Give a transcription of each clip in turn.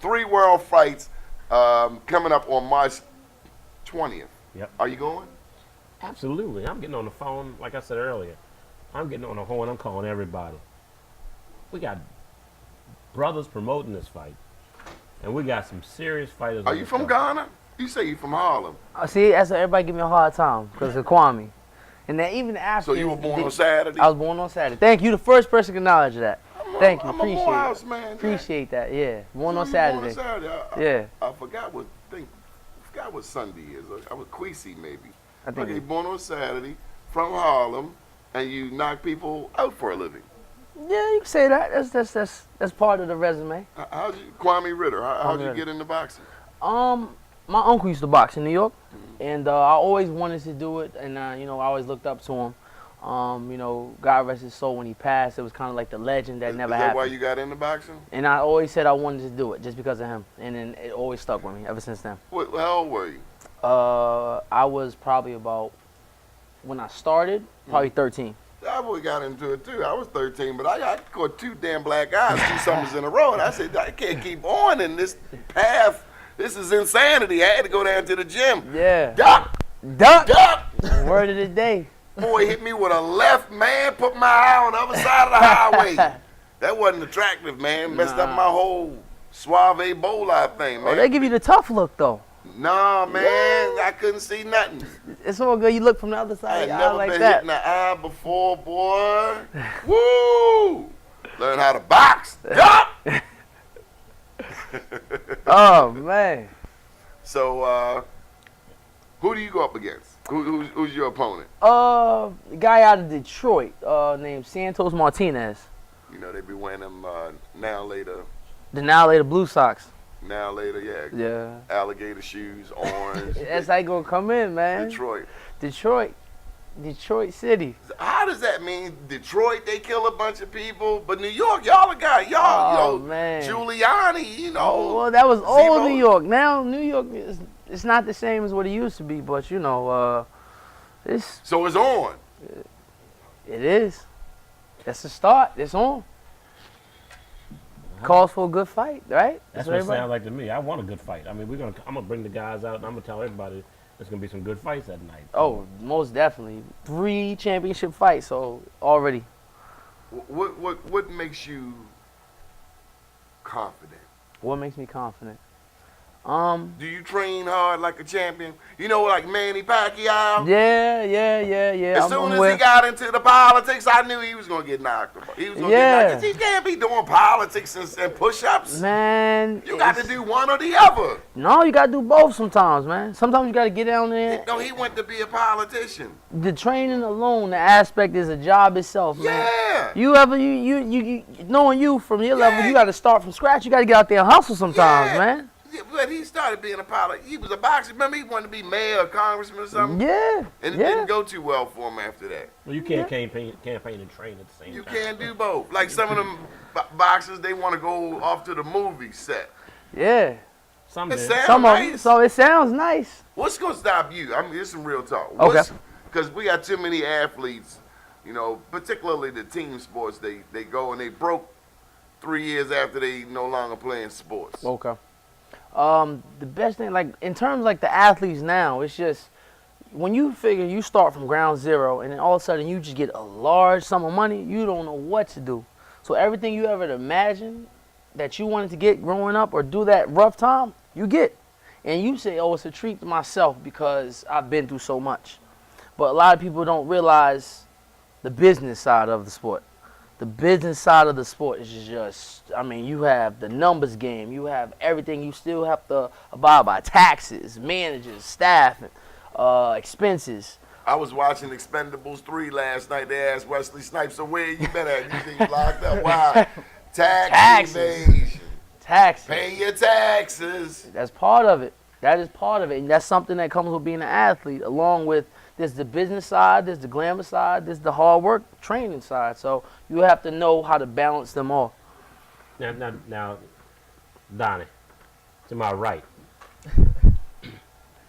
3 world fights coming up on March 20th. Yep. Are you going? Absolutely. I'm getting on the phone, like I said earlier. I'm getting on the horn. I'm calling everybody. We got brothers promoting this fight, and we got some serious fighters. Are you from Ghana? You say you from Harlem. See, that's what everybody give me a hard time because of Kwame. And then even after. So you were born on Saturday? I was born on Saturday. Thank you. The first person to acknowledge that. Thank you. I'm Appreciate a Morehouse it. man. Appreciate that. Yeah. Born So on you Saturday. Born on Saturday. Yeah. I forgot what Sunday is. I was Queasy maybe. I think Okay, born on Saturday, from Harlem, and you knock people out for a living. Yeah, you can say that. That's part of the resume. How'd you, Kwame Ritter? How'd you Ritter. get into boxing? My uncle used to box in New York, and I always wanted to do it, and I always looked up to him. God rest his soul, when he passed, it was kind of like the legend that never Is that happened. why you got into boxing? And I always said I wanted to do it just because of him, and then it always stuck with me ever since then. How old were you? I was probably about, when I started, probably 13. I would got into it too. I was 13, but I caught 2 damn black eyes 2 summers in a row, and I said, I can't keep on in this path. This is insanity. I had to go down to the gym. Yeah. Duck! Duck! Duck! Word of the day. Boy hit me with a left, man, put my eye on the other side of the highway. That wasn't attractive, man. Messed up my whole suave bowl thing, man. Oh, they give you the tough look, though. Nah, man, I couldn't see nothing. It's all good. You look from the other I side of had your eye never like been that. hit in the eye before, boy. Woo! Learn how to box. Duck! Oh, man. So, who do you go up against? Who's your opponent? A guy out of Detroit named Santos Martinez. You know, they be wearing them now later, Blue Sox. yeah. Yeah. Alligator shoes, orange. That's how you gonna come in, man. Detroit. Detroit City. How does that mean? Detroit, they kill a bunch of people, but New York, y'all a guy. Y'all, man. Giuliani, Well, that was old Zero. New York. Now New York it's not the same as what it used to be, but it's So it's on. it is. That's the start. It's on. Calls for a good fight, right? That's what it sounds like to me. I want a good fight. I mean, I'm gonna bring the guys out, and I'm gonna tell everybody there's gonna be some good fights that night. Oh, most definitely. 3 championship fights, so already. What makes you confident? What makes me confident? Do you train hard like a champion? You know, like Manny Pacquiao? Yeah. As soon as he got into the politics, I knew he was going to get knocked. He was going to get knocked. He can't be doing politics and push-ups. Man. You got to do one or the other. No, you got to do both sometimes, man. Sometimes you got to get down there. No, he went to be a politician. The training alone, the aspect is a job itself, man. Yeah. You knowing you from your level, you got to start from scratch. You got to get out there and hustle sometimes, man. Yeah, but he started being a pilot. He was a boxer. Remember, he wanted to be mayor or congressman or something? Yeah. And it didn't go too well for him after that. Well, you can't campaign and train at the same time. You can't do both. Like some of them boxers, they want to go off to the movie set. Yeah. Some It did. sounds nice. So it sounds nice. What's going to stop you? I mean, this is some real talk. Okay. Because we got too many athletes, particularly the team sports, they go and they broke 3 years after they no longer playing sports. Okay. The best thing, like in terms like the athletes now, it's just when you figure you start from ground zero and then all of a sudden you just get a large sum of money, you don't know what to do. So everything you ever imagined that you wanted to get growing up or do that rough time, you get. And you say, oh, it's a treat to myself because I've been through so much. But a lot of people don't realize the business side of the sport. The business side of the sport is just, you have the numbers game. You have everything. You still have to abide by taxes, managers, staff, expenses. I was watching Expendables 3 last night. They asked Wesley Snipes, so where you been at? You think you locked up? Why? Tax evasion. Taxes. Pay your taxes. That's part of it. That is part of it. And that's something that comes with being an athlete, along with there's the business side, there's the glamour side, there's the hard work training side. So you have to know how to balance them all. Now, Donnie, to my right,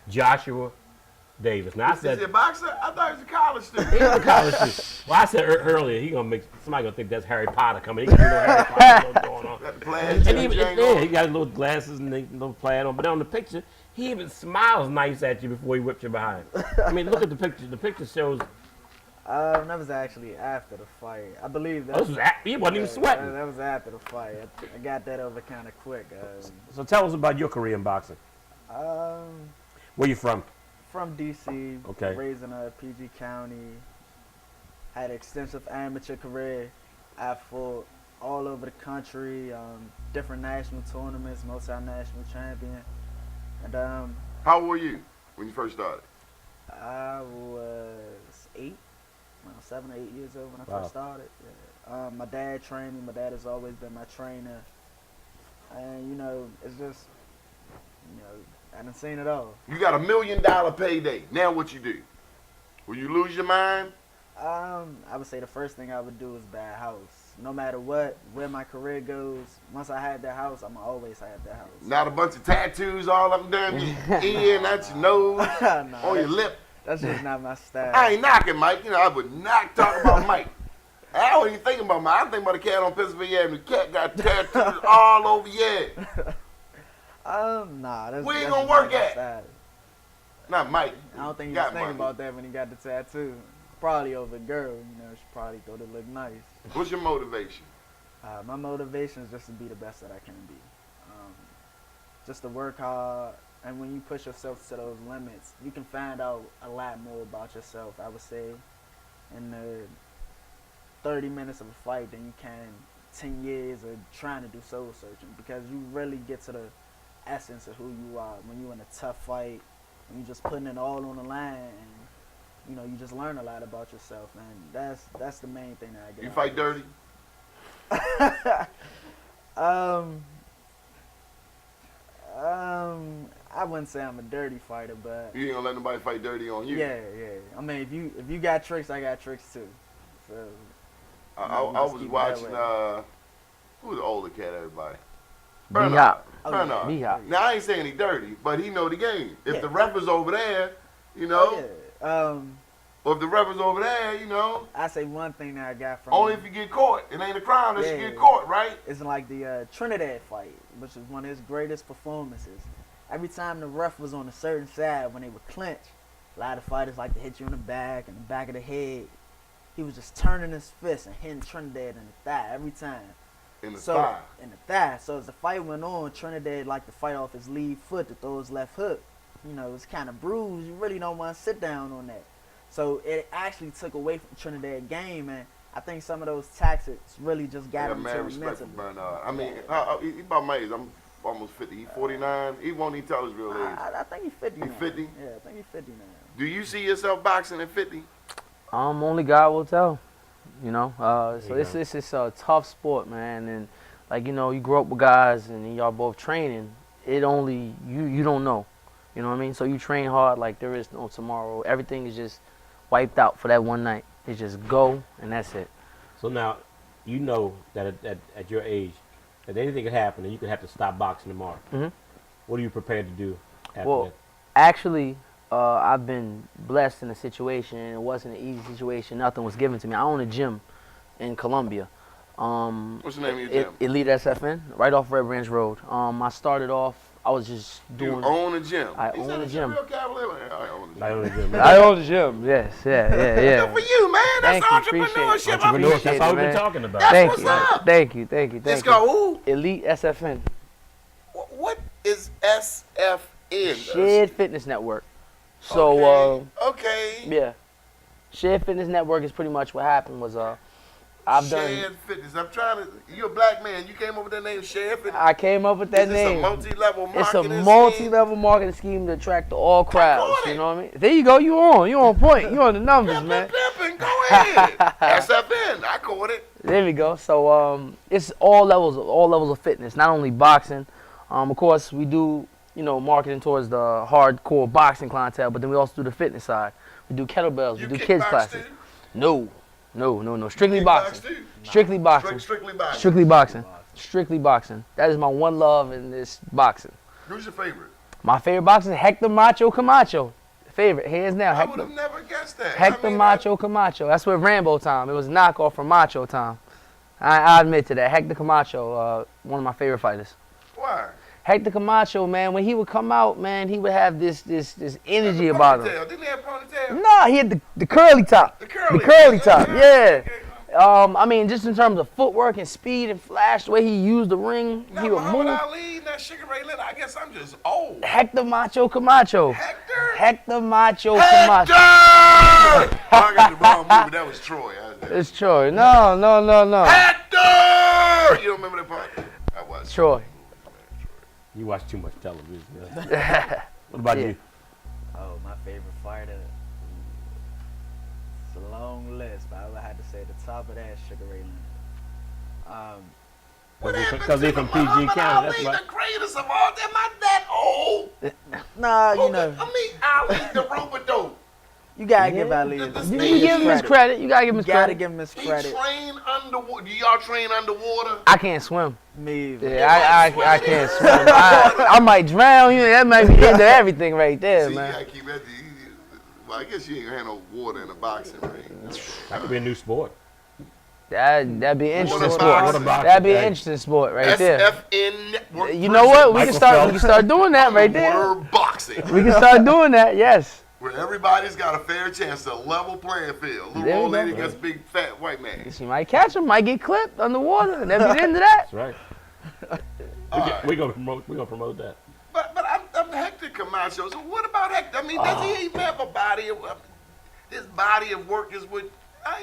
Joshua Davis. Now, Is he a boxer? I thought he was a college student. He's a college student. Well, I said earlier, somebody gonna think that's Harry Potter coming. He can do no Harry Potter. going on. Got the plaid And Jimmy even, Jane yeah, on. he got little glasses and little plaid on. But on the picture, he even smiles nice at you before he whips you behind. I mean, look at the picture. The picture shows. That was actually after the fight. I believe that. Oh, he wasn't even sweating. That was after the fight. I got that over kind of quick. So tell us about your career in boxing. Where you from? From DC. Okay. Raised in PG County. Had an extensive amateur career. I fought all over the country, different national tournaments, multinational champion. And How old were you when you first started? I was 8, around 7 or 8 years old when I Wow. first started. Yeah. My dad trained me. My dad has always been my trainer. And, it's just, I done seen it all. You got $1 million payday. Now what you do? Will you lose your mind? I would say the first thing I would do is buy a house. No matter what, where my career goes, once I have that house, I'm always have that house. Not a bunch of tattoos all up and down your ear and out your nose, Nah, on your lip. That's just not my style. I ain't knocking Mike. I would not talk about Mike. I wasn't even thinking about Mike. I'm thinking about the cat on Pennsylvania Avenue. The cat got tattoos all over your head. Nah, that's Where you that's gonna just work not my at? style. Not Mike. I don't think he Got was thinking money. about that when he got the tattoo. Probably over a girl, she probably thought it looked nice. What's your motivation? My motivation is just to be the best that I can be. Just to work hard, and when you push yourself to those limits, you can find out a lot more about yourself, I would say, in the 30 minutes of a fight than you can 10 years of trying to do soul searching, because you really get to the essence of who you are when you're in a tough fight, when you're just putting it all on the line, and you just learn a lot about yourself, and that's the main thing that I get. You out fight of dirty? I wouldn't say I'm a dirty fighter, but You ain't gonna let nobody fight dirty on you. yeah. I mean, if you got tricks, I got tricks too. So I we just was keep it that watching, way. who's the older cat, everybody? B-Hop. Bernard. B-Hop. Now, I ain't saying he dirty, but he know the game. If Yeah. the ref is over there, or if the ref is over there, I say one thing that I got from only if you get caught. It ain't a crime that you Yeah. get caught, right? it's like the Trinidad fight, which is one of his greatest performances. Every time the ref was on a certain side when they would clinch, a lot of fighters like to hit you in the back of the head. He was just turning his fist and hitting Trinidad in the thigh every time. In the So thigh. in the thigh. So as the fight went on, Trinidad liked to fight off his lead foot to throw his left hook. It's kind of bruised. You really don't want to sit down on that. So it actually took away from Trinidad game, and I think some of those tactics really just I got got him mad to respect for mentally. Bernard. I mean, he about my age. I'm almost 50. He's 49. He won't even tell his real age. I think he's 50 He now. 50? Yeah, I think he's 50 now. Do you see yourself boxing at 50? Only God will tell. So There you it's a tough sport, man, and you grow up with guys and y'all both training. It only you don't know, you know what I mean. So you train hard like there is no tomorrow. Everything is just wiped out for that one night. It's just go and that's it. So now, you know that at your age, that anything could happen and you could have to stop boxing tomorrow. Mhm. What are you prepared to do after Well, that? actually, I've been blessed in a situation. It wasn't an easy situation. Nothing was given to me. I own a gym in Columbia. What's the name of your gym? Elite SFN, right off Red Branch Road. I started off. I was just You doing. own a gym. I He own said a it's gym. Real cavalier. I own a gym. I don't know. I own a gym. Yes, yeah. Good for you, man. That's Thank you, appreciate it. entrepreneurship. Entrepreneur- Entrepreneurs, that's all we've man. been talking about. That's Thank what's you. up. Thank you. It's called who? Elite SFN. What is SFN? Shared Fitness Network. So, okay. yeah. Shared Fitness Network is pretty much what happened was I've done. Shared Fitness. I'm trying to. You're a black man. You came up with that name, Shared Fitness. I came up with that Is this name. a multi-level marketing It's a scheme? multi-level marketing scheme to attract all crowds. caught it. You know what I mean? There you go. You on point. You on the numbers, man. Pimpin', go ahead. SFN. I caught it. There we go. So it's all levels of fitness, not only boxing. Of course, we do marketing towards the hardcore boxing clientele, but then we also do the fitness side. We do kettlebells. You We do kids kickbox classes. too? No. Strictly Kickbox boxing. too? Strictly boxing. Strictly boxing. Strictly boxing. Strictly boxing. That is my one love in this boxing. Who's your favorite? My favorite boxer is Hector Macho Camacho. Favorite, hands down. I would Hector. have never guessed that. Hector I mean, Macho Camacho. That's what Rambo time. It was a knockoff from Macho time. I admit to that. Hector Camacho, one of my favorite fighters. Why? Hector Camacho, man, when he would come out, man, he would have this energy about him. Ponytail. Didn't he have ponytail? No, he had the curly top. The curly. The curly top, yeah. I mean, just in terms of footwork and speed and flash, the way he used the ring, Not he would Muhammad move. Ali, not Sugar Ray Leonard. I guess I'm just old. Hector Macho Camacho. Hector? Hector Macho Hector! Camacho. I got the wrong movie. That was Troy. It's Troy. No. Hector! You don't remember that part? I was. Troy. You watch too much television. Yeah. What about Yeah. you? Oh, my favorite fighter. It's a long list, but I would have to say the top of that, Sugar Ray Leonard. What happened Because to he's from PG Muhammad County. Ali, That's why. the greatest of all. Am I that old? Nah, you Who know, I mean, Ali, the rope-a-dope. you gotta give Yeah. Ali The- his the You speed. can give him his credit. You gotta give him You his gotta credit. give him his He credit. trained underwater. Do y'all train underwater? I can't swim. Me. Yeah, I can't swim. I might drown. You know, that might be the end of everything right there, See, you man. gotta keep that. Well, I guess you ain't gonna have no water in a boxing ring. That could be a new sport. That'd be an interesting Water sport. boxing. That'd be an Hey. interesting sport right there. SFN Network. You know what? We can Michael start Phelps. doing that right there. Word boxing. We can start doing that. Yes. Where everybody's got a fair chance, a level playing field. Little There we old lady go. against big fat white man. She might catch him. Might get clipped underwater, and that'd be the end of that. That's right. All right. We're gonna promote that. But I'm Hector Camacho. So what about Hector? I mean, does he even have a body of his body of work is with?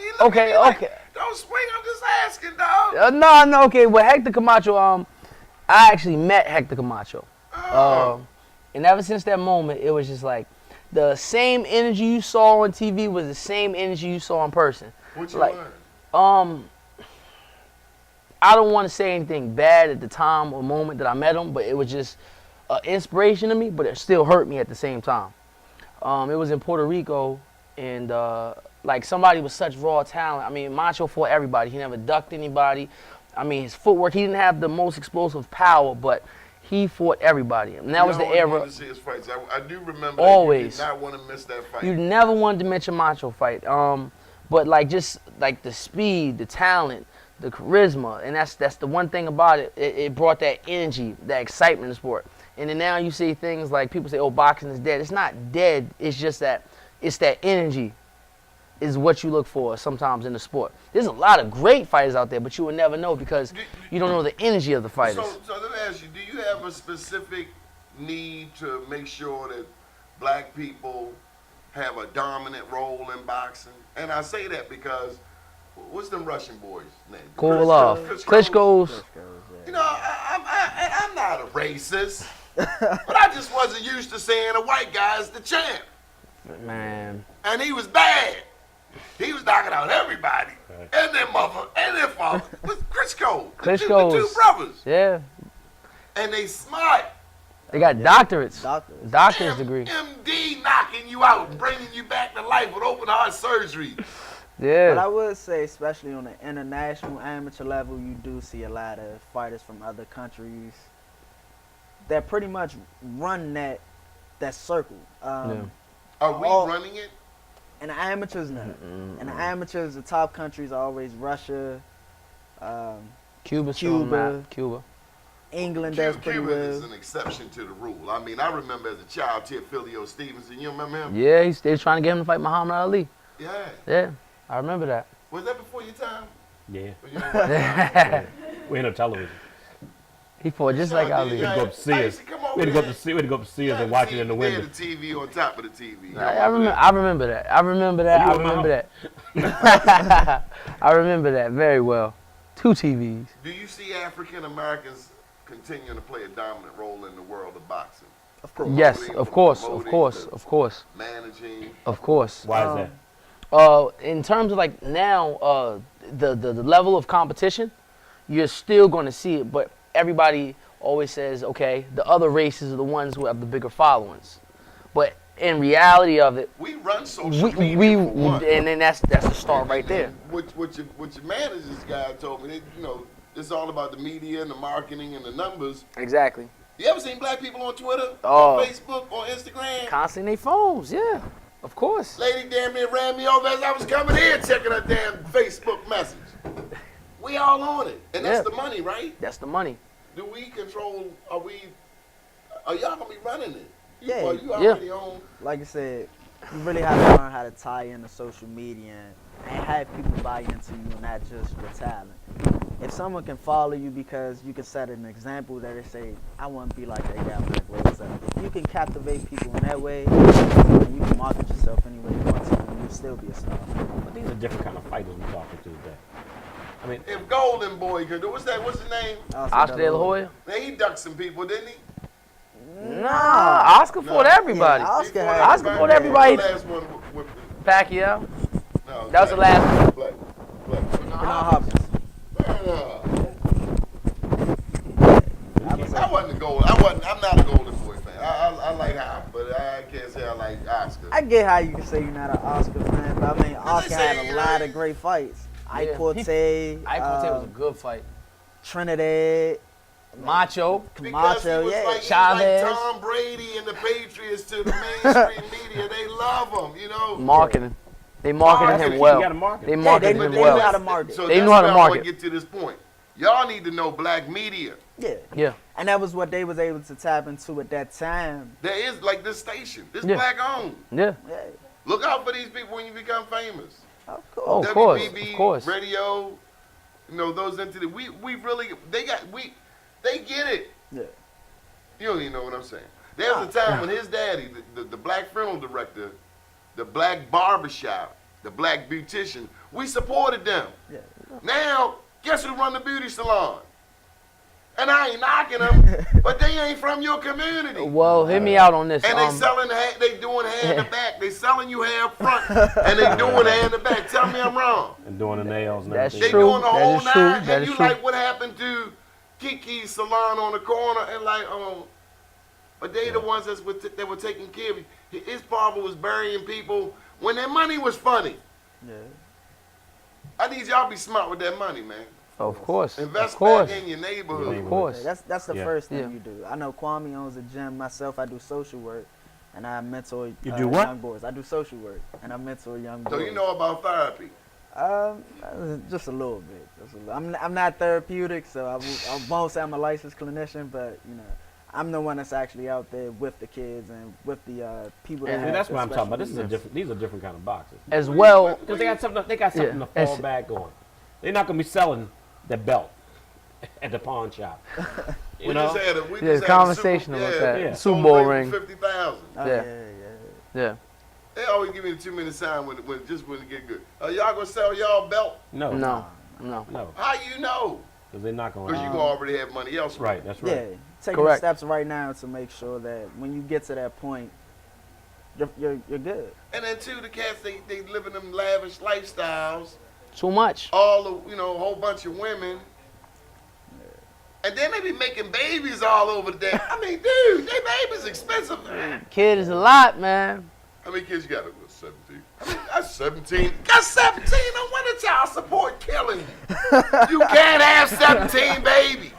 You look at Okay, me like, okay. Don't swing. I'm just asking, dog. No. Okay. Well, Hector Camacho. I actually met Hector Camacho. And ever since that moment, it was just like the same energy you saw on TV was the same energy you saw in person. What you like, learn? I don't want to say anything bad at the time or moment that I met him, but it was just inspiration to me, but it still hurt me at the same time. It was in Puerto Rico, and like somebody with such raw talent. I mean, Macho fought everybody. He never ducked anybody. I mean, his footwork, he didn't have the most explosive power, but he fought everybody. And that was the You always era. wanted to see his fights. I do remember. Always. That you did not want to miss that fight. You never wanted to mention Macho fight. But like just like the speed, the talent, the charisma, and that's the one thing about it. It brought that energy, that excitement in the sport. And then now you see things like people say, "Oh, boxing is dead." It's not dead. It's just that it's that energy is what you look for sometimes in the sport. There's a lot of great fighters out there, but you will never know because you don't know the energy of the fighters. So let me ask you: do you have a specific need to make sure that black people have a dominant role in boxing? And I say that because what's them Russian boys' name? Kovalev, Klitschko's. You know, I'm not a racist, but I just wasn't used to saying a white guy's the champ, Man, and he was bad. He was knocking out everybody, and their mother, and their father. With Klitschko, the two Klitschko's. brothers, yeah, and they smart. they got doctorates, Doctors. doctor's degree. MD knocking you out and bringing you back to life with open heart surgery. But I Yeah, would say, especially on the international amateur level, you do see a lot of fighters from other countries that pretty much run that circle. Are we All- running it? And the amateurs, no. And the amateurs, the top countries are always Russia, Cuba's still on the Cuba. map. Cuba. England does pretty Cuba is well. an exception to the rule. I mean, I remember as a child, Teofilio Stevenson. You remember him? Yeah, they're trying to get him to fight Muhammad Ali. Yeah. Yeah, I remember that. Was that before your time? Yeah. Or you know, We ain't no television. He fought just like Ali. We'd go up to Sears. We'd go up to Sears. We'd go up to Sears and watch it in the window. The TV on top of the TV. I remember that. I remember that. Oh, I you were remember that. I remember that very well. 2 TVs. Do you see African Americans continuing to play a dominant role in the world of boxing? Of course. Yes, Promoting, of course, of promoting, course, of course, Managing. of course. Why is that? In terms of like now, the level of competition, you're still going to see it, but everybody always says, okay, the other races are the ones who have the bigger followings. But in reality of it, We run social we media for one. and then that's the start right there. What your managers guy told me, it's all about the media and the marketing and the numbers. Exactly. You ever seen black people on Twitter, Oh. on Facebook, on Instagram? Constantly their phones, yeah, of course. Lady damn near ran me over as I was coming in checking her damn Facebook message. We all on it, and that's Yeah. the money, right? That's the money. Do we control? Are y'all gonna be running it? Yeah. Well, you Yeah. already own. Like I said, you really have to learn how to tie into social media and have people buy into you and not just your talent. If someone can follow you because you can set an example that they say, I want to be like that guy, like Rose. If you can captivate people in that way, and you can market yourself any way you want to, and you'll still be a star. But these are different kind of fighters we're talking to today. I mean, If Golden Boy could do, what's his name? Oscar De La Hoya? Man, he ducked some people, didn't he? Nah, Oscar fought everybody. Yeah, Oscar He had- fought Oscar fought everybody. everybody. The last one with Pacquiao. no, That was the last one. Black. Bernard Hopkins. I wasn't a golden. I'm not a Golden Boy fan. I like Hop, but I can't say I like Oscar. I get how you can say you're not an Oscar fan, but I mean, Oscar say had you a lot know- of great fights. Ike Yeah. Forte, Ike Forte was a good fight. Trinidad, Macho. Because he Camacho, was yeah. like, he was Chavez. like Tom Brady and the Patriots to the mainstream media. They love him, you know. Marketing. They marketed Marketing. him you well. gotta market. They Yeah, marketed they him know well. how to market. So They that's know how to where I wanna market. get to this point. Y'all need to know black media. Yeah. Yeah. And that was what they was able to tap into at that time. There is like this station. This Yeah. black owned. Yeah. Yeah, Look out for these people when you become famous. of Oh, course. of course. WBB, Of course. radio, you know, those entities. We really they get it. Yeah. You don't even know what I'm saying. There was a time when his daddy, the black funeral director, the black barbershop, the black beautician, we supported them. Yeah. Now, guess who run the beauty salon? And I ain't knocking them, but they ain't from your community. Well, hit me out on this. And they selling, they doing hair in the back. They selling you hair up front, and they doing hair in the back. Tell me I'm wrong. And doing the nails and That's They everything. true. doing the That whole is true. nine, That and is you true. like what happened to Kiki's salon on the corner, and like, but they the ones that were taking care of you. His father was burying people when their money was funny. Yeah. I need y'all to be smart with that money, man. Of course. Invest Of course. back in your neighborhood. Of course. That's the Yeah. first thing Yeah. you do. I know Kwame owns a gym. Myself, I do social work, and I mentor You do what? young boys. I do social work, and I mentor young boys. So you know about therapy. Just a little bit. I'm not therapeutic, so I won't say I'm a licensed clinician, but you know, I'm the one that's actually out there with the kids and with the people that And See, have that's the what I'm talking about. This is special a different. These are different kind of boxes. As well. Because they got something. They got something Yeah, to fall it's- back on. They're not gonna be selling the belt at the pawn shop. You We know. just had a we Yeah, just had a conversation Super, about that. Yeah. Super Bowl ring. 50,000. Oh, Yeah. yeah. Yeah. They always give me the 2-minute sign when it get good. Y'all gonna sell y'all belt? No. No. No. No. How you know? Because they're not Because gonna. you gonna already have money elsewhere. Right. That's right. Yeah, taking Correct. steps right now to make sure that when you get to that point, you're good. And then too, the cats they live in them lavish lifestyles. Too much. All the a whole bunch of women. And then they be making babies all over the day. I mean, dude, they babies expensive. Kid is a lot, man. How many kids you got? 17. I mean, that's 17. Got 17 on when the child support killing you. You can't have 17 babies.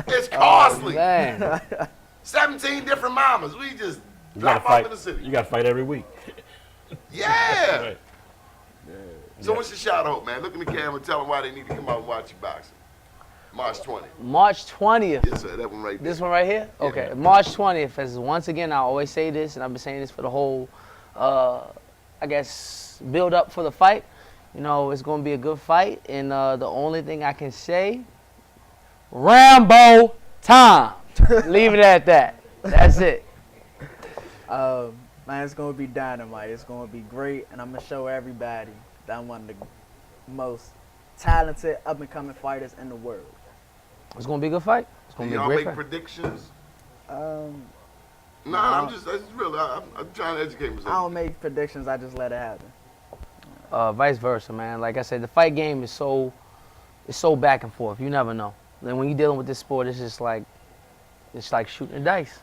It's costly. Man. 17 different mamas. We just You gotta drop off fight. in the city. You gotta fight every week. Yeah. Right. So what's your shout out, man? Look in the camera and tell them why they need to come out and watch you boxing. March 20th. March 20th. Yes, sir. That one right there. This one right here? Okay. March 20th. As once again, I always say this, and I've been saying this for the whole, I guess, build up for the fight. You know, it's going to be a good fight. And the only thing I can say, Rambo time. Leave it at that. That's it. Man, it's gonna be dynamite. It's gonna be great, and I'm gonna show everybody that I'm one of the most talented up and coming fighters in the world. It's going to be a good fight. It's Do going to be a y'all great make fight. predictions? Um, Nah, I'm just real. I'm trying to educate I myself. don't make predictions. I just let it happen. Vice versa, man. Like I said, the fight game is so back and forth. You never know. Then when you're dealing with this sport, it's just like shooting the dice.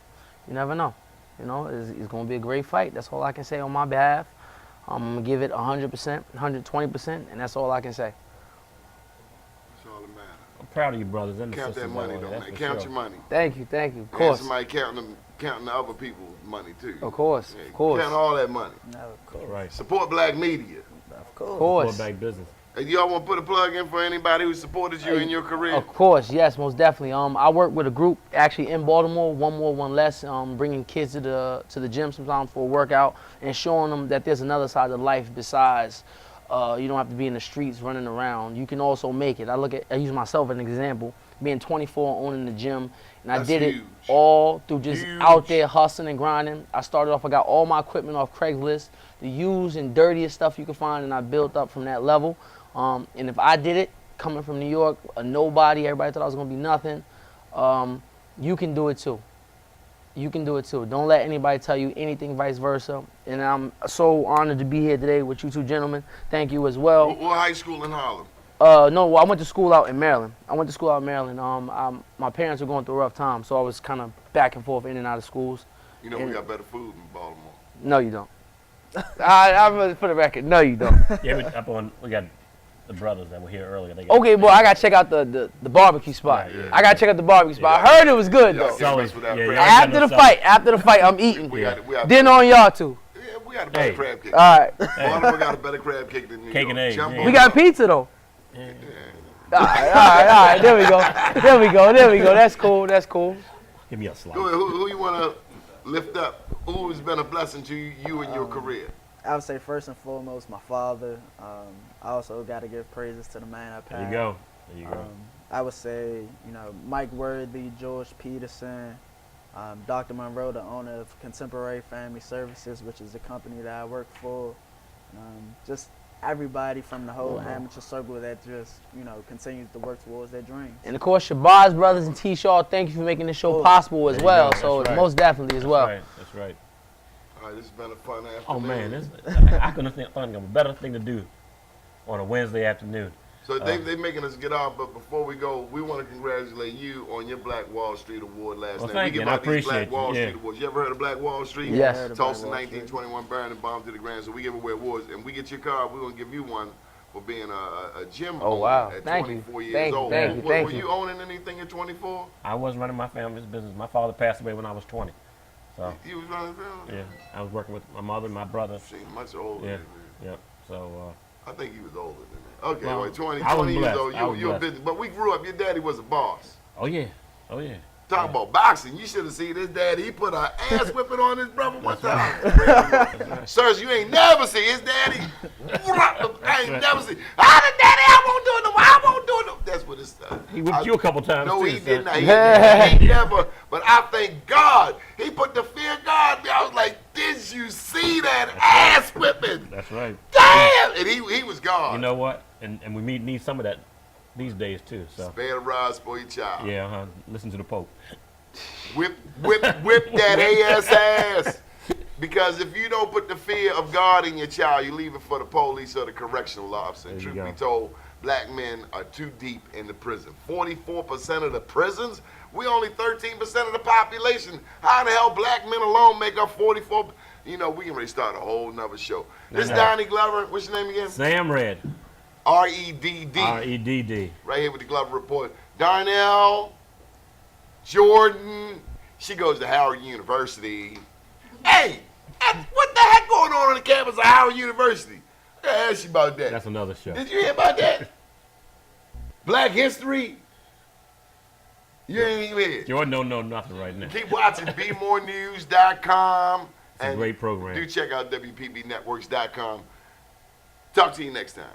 You never know. You know, it's going to be a great fight. That's all I can say on my behalf. I'm going to give it 100%, 120%, and that's all I can say. That's all that matters. I'm proud of you, brothers and the Count that sisters. money, out though, there, man. that's Count for your sure. money. Thank you, of And course. somebody counting the other people's money too. Of course, Yeah, of course. Count all that money. No, of course. Right. Support black media. Of course. Of course. Back business. And y'all want to put a plug in for anybody who supported you in your career? Of course, yes, most definitely. I work with a group actually in Baltimore, One More, One Less, bringing kids to the gym sometimes for a workout and showing them that there's another side of life besides you don't have to be in the streets running around. You can also make it. I use myself as an example, being 24, owning the gym, and I That's did it huge. all through just Huge. out there hustling and grinding. I started off, I got all my equipment off Craigslist, the used and dirtiest stuff you can find, and I built up from that level. And if I did it, coming from New York, a nobody, everybody thought I was gonna be nothing. You can do it too. You can do it too. Don't let anybody tell you anything, vice versa. And I'm so honored to be here today with you two gentlemen. Thank you as well. What high school in Harlem? No, well, I went to school out in Maryland. My parents were going through a rough time, so I was kind of back and forth in and out of schools. You know we got better food in Baltimore. No, you don't. I'm gonna put it record. No, you don't. Yeah, we got the brothers that were here earlier. They got, Okay, boy, I gotta check out the barbecue spot. Right, yeah. I gotta check out the barbecue spot. I heard it was good Y'all though. can't mess with that Yeah, crab. yeah. After the fight, I'm eating. We got Dinner on y'all too. yeah, we got a better Hey. crab cake. All right. Baltimore got a better crab cake than New Cake York. and eggs, Jumbo yeah. We got pizza though. All right. There we go. That's cool. give me a slice. Go ahead. Who you want to lift up? Who has been a blessing to you in your career? I would say first and foremost my father. I also got to give praises to the man up There you go. I would say, Mike Worthy, George Peterson, Dr. Monroe, the owner of Contemporary Family Services, which is the company that I work for. Just everybody from the whole amateur circle that just, continues to work towards their dreams. And of course, Shabazz Brothers and T. Shaw, thank you for making this show possible as There you well. go. So That's right. most definitely as well. That's right. All right, this has been a fun afternoon. Oh man, I couldn't think of a better thing to do on a Wednesday afternoon. So they making us get off, but before we go, we want to congratulate you on your Black Wall Street Award last Well, night. thank We you, give and I out these Black appreciate you, Wall yeah. Street Awards. You ever heard of Black Wall Street? Yes. Heard of Black Tulsa Wall Street. 1921 Baron and bomb to the ground. So we give away awards, and we get your card. We're gonna give you one for being a gym Oh, owner wow. at Thank you. 24 years Thank you, old. thank you, Were thank you you. owning anything at 24? I was running my family's business. My father passed away when I was 20. So You was running around? yeah, I was working with my mother and my brother. Seemed much older Yeah. than me. Yep. So I think he was older than me. Okay, Well, well, 20 I was years blessed. old. I was You're a blessed. business. But we grew up. Your daddy was a boss. oh yeah. Talk about boxing. You should have seen his daddy. He put an ass whipping on his brother one time. Sirs, you ain't never seen his daddy. I ain't never seen. Ah, the daddy, I won't do it no more. I won't do it no more. That's what it's. He whipped you a couple times No, too. he son. did not. He never. But I thank God. He put the fear of God in me. I was like, did you see that ass whipping? That's right. Damn! And he was God. You know what? And we need some of that these days too. So Spare the rods for your child. yeah, listen to the Pope. Whip that ass. Because if you don't put the fear of God in your child, you leave it for the police or the correctional officer. And There you truth be go. told, black men are too deep in the prison. 44% of the prisons, we only 13% of the population. How the hell black men alone make up 44? You know, we can really start a whole nother show. This know. Donnie Glover, what's your name again? Sam Red. R-E-D-D. R-E-D-D. Right here with the Glover Report. Darnell, Jordan, she goes to Howard University. Hey, what the heck going on the campus of Howard University? I gotta ask you about that. That's another show. Did you hear about that? Black History? You ain't even hear. Jordan don't know nothing right now. Keep watching BMoreNews.com. It's a great program. Do check out WPBNetworks.com. Talk to you next time.